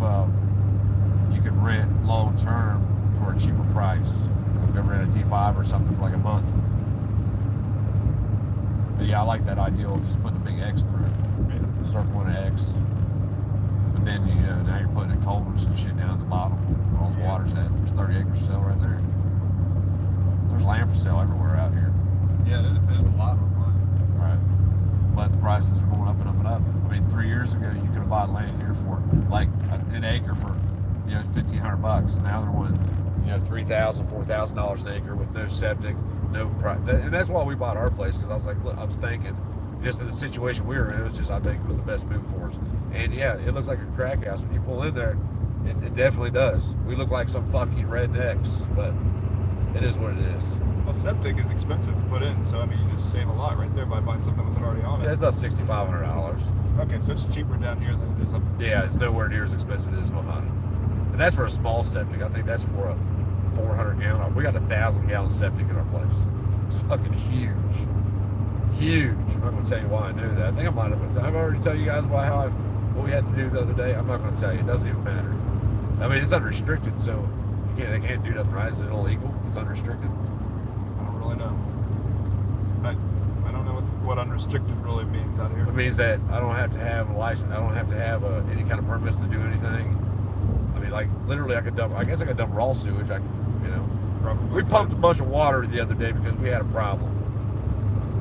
you could rent long term for a cheaper price. Go rent a D5 or something for like a month. But yeah, I like that idea of just putting a big X through it. Yeah. Circle and an X. But then, you know, now you're putting in culverts and shit down at the bottom where all the water's at. There's 30 acres for sale right there. There's land for sale everywhere out here. Yeah, there's a lot of money. Right. But the prices are going up and up and up. I mean, 3 years ago, you could have bought land here for like an acre for, you know, $1,500. Now they're wanting, you know, $3,000, $4,000 an acre with no septic, no price. And that's why we bought our place, because I was like, look, I was thinking, just in the situation we were in, it was just, I think it was the best move for us. And yeah, it looks like a crack house. When you pull in there, it definitely does. We look like some fucking rednecks, but it is what it is. Well, septic is expensive to put in, so I mean, you just save a lot right there by buying something with it already on it. Yeah, it's about $6,500. Okay, so it's cheaper down here than it is up. Yeah, it's nowhere near as expensive as it is in Ohio. And that's for a small septic. I think that's for a 400 gallon. We got 1,000 gallon septic in our place. It's fucking huge. Huge. I'm not going to tell you why I knew that. I think I might have. I've already told you guys what we had to do the other day. I'm not going to tell you. It doesn't even matter. I mean, it's unrestricted, so they can't do nothing, right? Is it illegal if it's unrestricted? I don't really know. I don't know what unrestricted really means out here. It means that I don't have to have a license. I don't have to have any kind of permits to do anything. I mean, like, literally, I guess I could dump raw sewage. You know. Probably. We pumped a bunch of water the other day because we had a problem.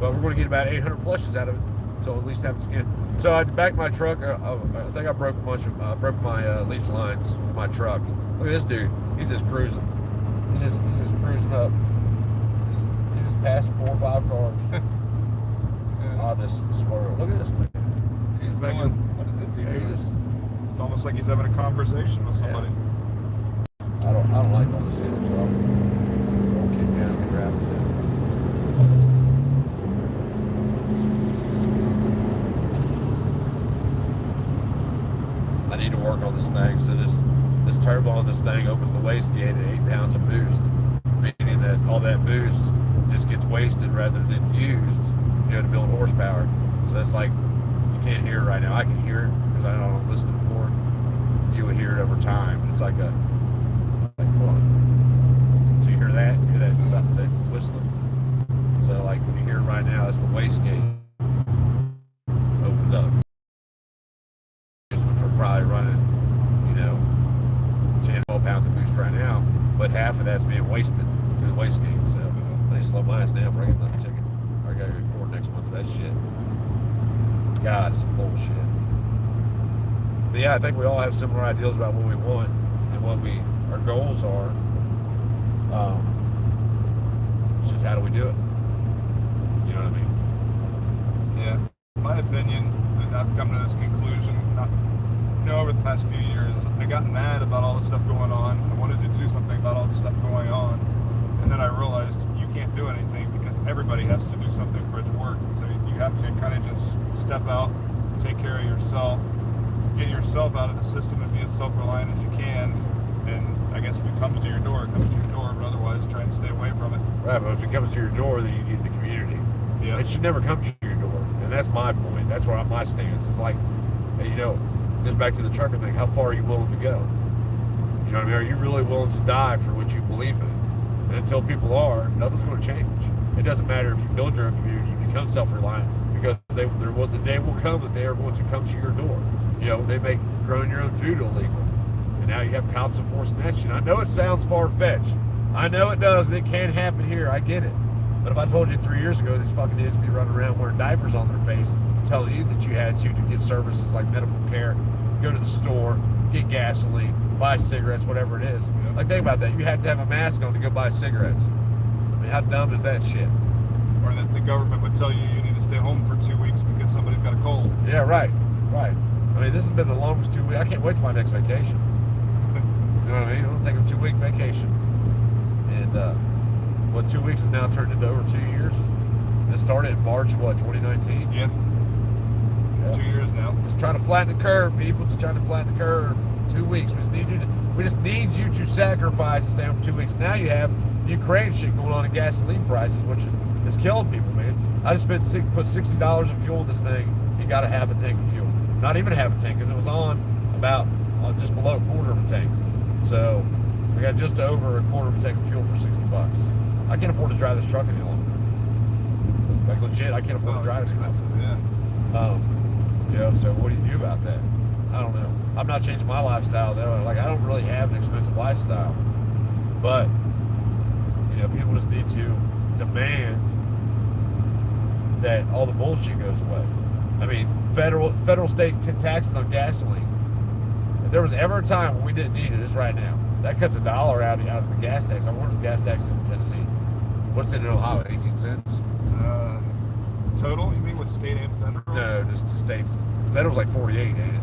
But we're going to get about 800 flushes out of it until at least happens again. So I backed my truck. I think I broke my leach lines with my truck. Look at this dude. He's just cruising. He's just cruising up. He's just passing 4 or 5 cars. Yeah. On this swerve. Look at this man. He's going. What is he doing? It's almost like he's having a conversation with somebody. Yeah. I don't like all this either, so I'll kick down and grab it. this thing. So this turbo on this thing opens the waste gate at 8 pounds of boost, meaning that all that boost just gets wasted rather than used, to build horsepower. So that's like, you can't hear it right now. I can hear it because I don't listen before. You would hear it over time. But it's like hold on. So you hear that? You hear that whistling? So like when you hear it right now, that's the waste gate opened up. Which we're probably running, 10, 12 pounds of boost right now, but half of that's being wasted through the waste gate. So I need to slow my ass down before I get another ticket. Or I gotta record next month for that shit. God, it's some bullshit. But yeah, I think we all have similar ideas about what we want and what our goals are. It's just how do we do it? You know what I mean? Yeah. My opinion, I've come to this conclusion, over the past few years, I got mad about all the stuff going on. I wanted to do something about all the stuff going on. And then I realized you can't do anything because everybody has to do something for it to work. So you have to kind of just step out, take care of yourself, get yourself out of the system and be as self-reliant as you can. And I guess if it comes to your door, it comes to your door, but otherwise try and stay away from it. Right, but if it comes to your door, then you need the community. Yeah. It should never come to your door. And that's my point. That's where my stance is like, just back to the trucker thing, how far are you willing to go? You know what I mean? Are you really willing to die for what you believe in? And until people are, nothing's going to change. It doesn't matter if you build your own community, you become self-reliant, because the day will come that they are going to come to your door. They make growing your own food illegal. And now you have cops enforcing that shit. I know it sounds far-fetched. I know it does, and it can happen here. I get it. But if I told you 3 years ago these fucking idiots would be running around wearing diapers on their face, telling you that you had to get services like medical care, go to the store, get gasoline, buy cigarettes, whatever it is. Yeah. Like, think about that. You have to have a mask on to go buy cigarettes. I mean, how dumb is that shit? Or that the government would tell you need to stay home for 2 weeks because somebody's got a cold. Yeah, right. I mean, this has been the longest 2 weeks. I can't wait till my next vacation. You know what I mean? I'm going to take a 2-week vacation. And, 2 weeks has now turned into over 2 years. This started in March, 2019? Yeah. It's 2 years now. Just trying to flatten the curve, people. Just trying to flatten the curve. 2 weeks. We just need you to sacrifice and stay home for 2 weeks. Now you have the Ukraine shit going on in gasoline prices, which is killing people, man. I just put $60 in fuel in this thing. You got a half a tank of fuel. Not even a half a tank, because it was on about just below a quarter of a tank. So I got just over a quarter of a tank of fuel for $60. I can't afford to drive this truck any longer. Like, legit, I can't afford to drive it anymore. Yeah. So what do you do about that? I don't know. I'm not changing my lifestyle though. Like, I don't really have an expensive lifestyle, but people just need to demand that all the bullshit goes away. I mean, federal state taxes on gasoline. If there was ever a time when we didn't need it, it's right now. That cuts $1 out of the gas tax. I wonder if the gas tax is in Tennessee. What's it in Ohio? 18 cents? Total? You mean with state and federal? No, just the states. The federal's like 48, ain't it?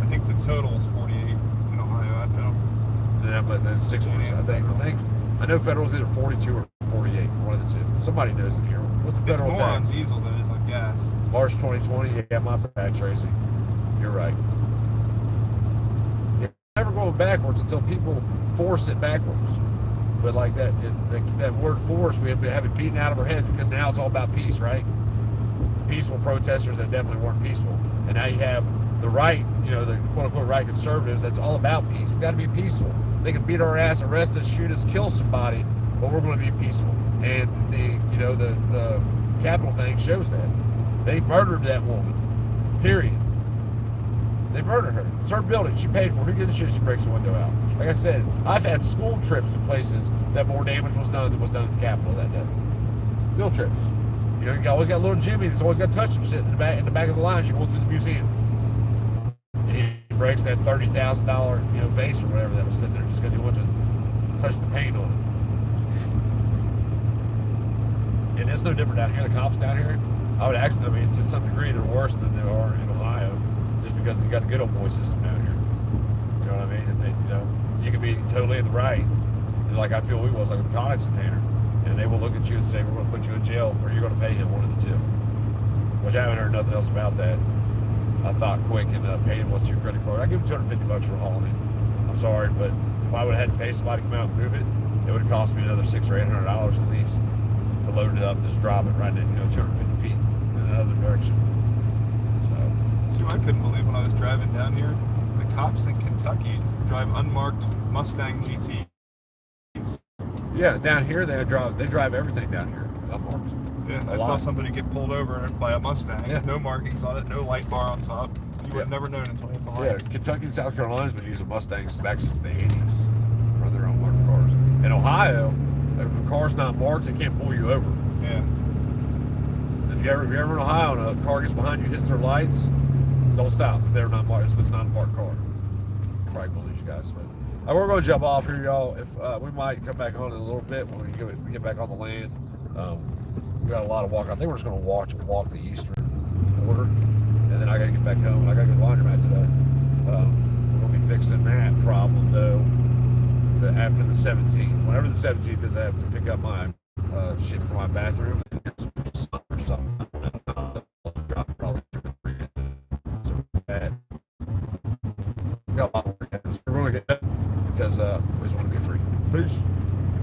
I think the total is 48 in Ohio. I don't. Yeah, but then 6%. I know federal's either 42 or 48. One of the two. Somebody knows it here. What's the federal tax? It's more tax? on diesel than it is on gas. March 2020. Yeah, my bad, Tracy. You're right. It's never going backwards until people force it backwards. But like that word force, we have it beaten out of our heads because now it's all about peace, right? Peaceful protesters that definitely weren't peaceful. And now you have the right, the quote-unquote right conservatives, that's all about peace. We've got to be peaceful. They can beat our ass, arrest us, shoot us, kill somebody, but we're going to be peaceful. And the Capitol thing shows that. They murdered that woman, period. They murdered her. It's her building. She paid for it. Who gives a shit if she breaks the window out? Like I said, I've had school trips to places that more damage was done than was done at the Capitol that day. Field trips. You always got little Jimmy that's always got to touch some shit in the back of the line as you're going through the museum. And he breaks that $30,000 vase or whatever that was sitting there just because he wanted to touch the paint on it. And it's no different down here. The cops down here, to some degree, they're worse than they are in Ohio, just because you got the good old boy system down here. You know what I mean? And they, you can be totally in the right, and like I feel we was, like with Connex and Tanner, and they will look at you and say, we're going to put you in jail, or you're going to pay him, one of the two. Which I haven't heard nothing else about that. I thought quick and paid him what's your credit card. I give him $250 for hauling it. I'm sorry, but if I would have had to pay somebody to come out and move it, it would have cost me another $600 or $800 at least to load it up and just drop it right in, 250 feet in another direction. So, I couldn't believe when I was driving down here, the cops in Kentucky drive unmarked Mustang GTs. yeah, down here they drive everything down here unmarked. Yeah, I saw somebody get pulled over by a Mustang. Yeah. No markings on it, no light bar on top. You would have never known until hit the Yeah, lights. Kentucky and South Carolina's been using Mustangs back since the 80s for their own marked cars. In Ohio, if a car's not marked, they can't pull you over. Yeah. If you're ever in Ohio and a car gets behind you, hits their lights, don't stop. If they're not marked, if it's not a marked car. Probably gonna lose you guys. But we're gonna jump off here, y'all. If we might come back on in a little bit when we get back on the land. We got a lot of walk. I think we're just gonna walk the eastern border, and then I gotta get back home. And I gotta go to the laundromat today. We're gonna be fixing that problem though. After the 17th, whenever the 17th is, I have to pick up my shit for my bathroom. Or something. Probably so bad. Got a lot of work. We're gonna get that because we just want to be free. Peace.